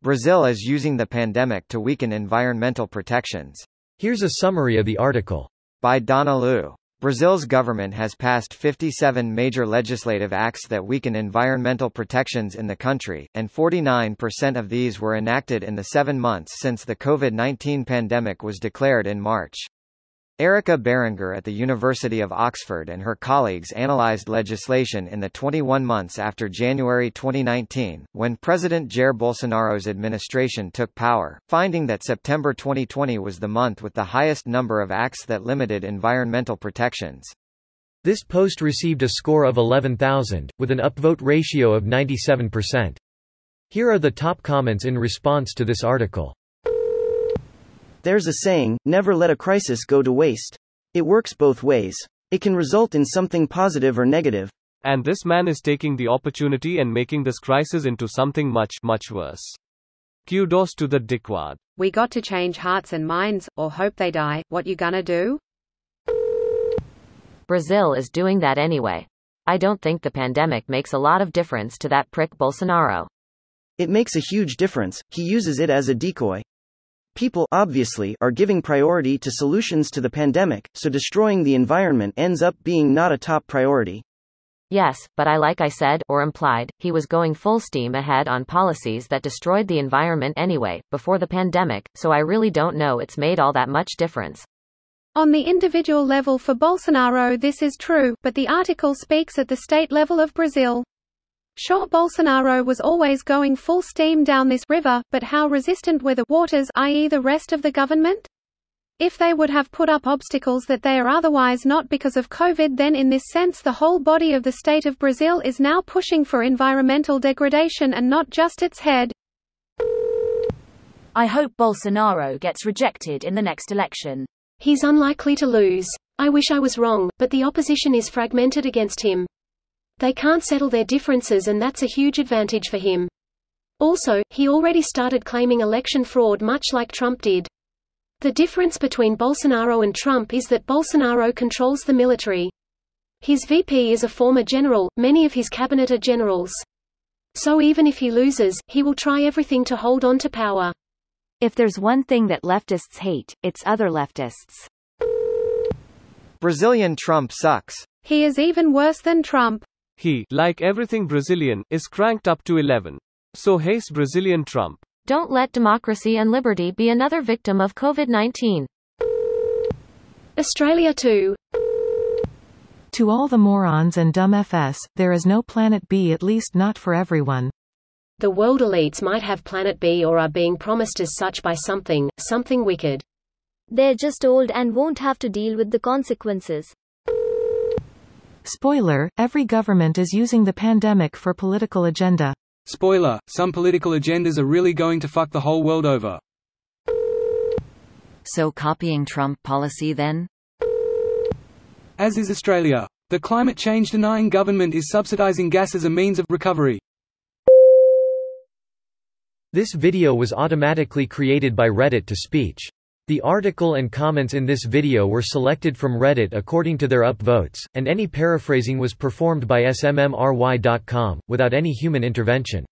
Brazil is using the pandemic to weaken environmental protections. Here's a summary of the article. By Donna Liu. Brazil's government has passed 57 major legislative acts that weaken environmental protections in the country, and 49% of these were enacted in the 7 months since the COVID-19 pandemic was declared in March. Erica Berenguer at the University of Oxford and her colleagues analyzed legislation in the 21 months after January 2019, when President Jair Bolsonaro's administration took power, finding that September 2020 was the month with the highest number of acts that limited environmental protections. This post received a score of 11,000, with an upvote ratio of 97%. Here are the top comments in response to this article. There's a saying, never let a crisis go to waste. It works both ways. It can result in something positive or negative. And this man is taking the opportunity and making this crisis into something much, much worse. Kudos to the dickwad. We got to change hearts and minds, or hope they die. What you gonna do? Brazil is doing that anyway. I don't think the pandemic makes a lot of difference to that prick Bolsonaro. It makes a huge difference. He uses it as a decoy. People, obviously, are giving priority to solutions to the pandemic, so destroying the environment ends up being not a top priority. Yes, but like I said, or implied, he was going full steam ahead on policies that destroyed the environment anyway, before the pandemic, so I really don't know it's made all that much difference. On the individual level for Bolsonaro this is true, but the article speaks at the state level of Brazil. Sure, Bolsonaro was always going full steam down this river, but how resistant were the waters, i.e. the rest of the government? If they would have put up obstacles that they are otherwise not because of COVID, then in this sense the whole body of the state of Brazil is now pushing for environmental degradation and not just its head. I hope Bolsonaro gets rejected in the next election. He's unlikely to lose. I wish I was wrong, but the opposition is fragmented against him. They can't settle their differences, and that's a huge advantage for him. Also, he already started claiming election fraud much like Trump did. The difference between Bolsonaro and Trump is that Bolsonaro controls the military. His VP is a former general, many of his cabinet are generals. So even if he loses, he will try everything to hold on to power. If there's one thing that leftists hate, it's other leftists. Brazilian Trump sucks. He is even worse than Trump. He, like everything Brazilian, is cranked up to 11. So haste Brazilian Trump. Don't let democracy and liberty be another victim of COVID-19. Australia too. To all the morons and dumb FS, there is no planet B, at least not for everyone. The world elites might have planet B or are being promised as such by something wicked. They're just old and won't have to deal with the consequences. Spoiler, every government is using the pandemic for political agenda. Spoiler, some political agendas are really going to fuck the whole world over. So copying Trump policy then? As is Australia. The climate change denying government is subsidizing gas as a means of recovery. This video was automatically created by Reddit to speech. The article and comments in this video were selected from Reddit according to their upvotes, and any paraphrasing was performed by smmry.com, without any human intervention.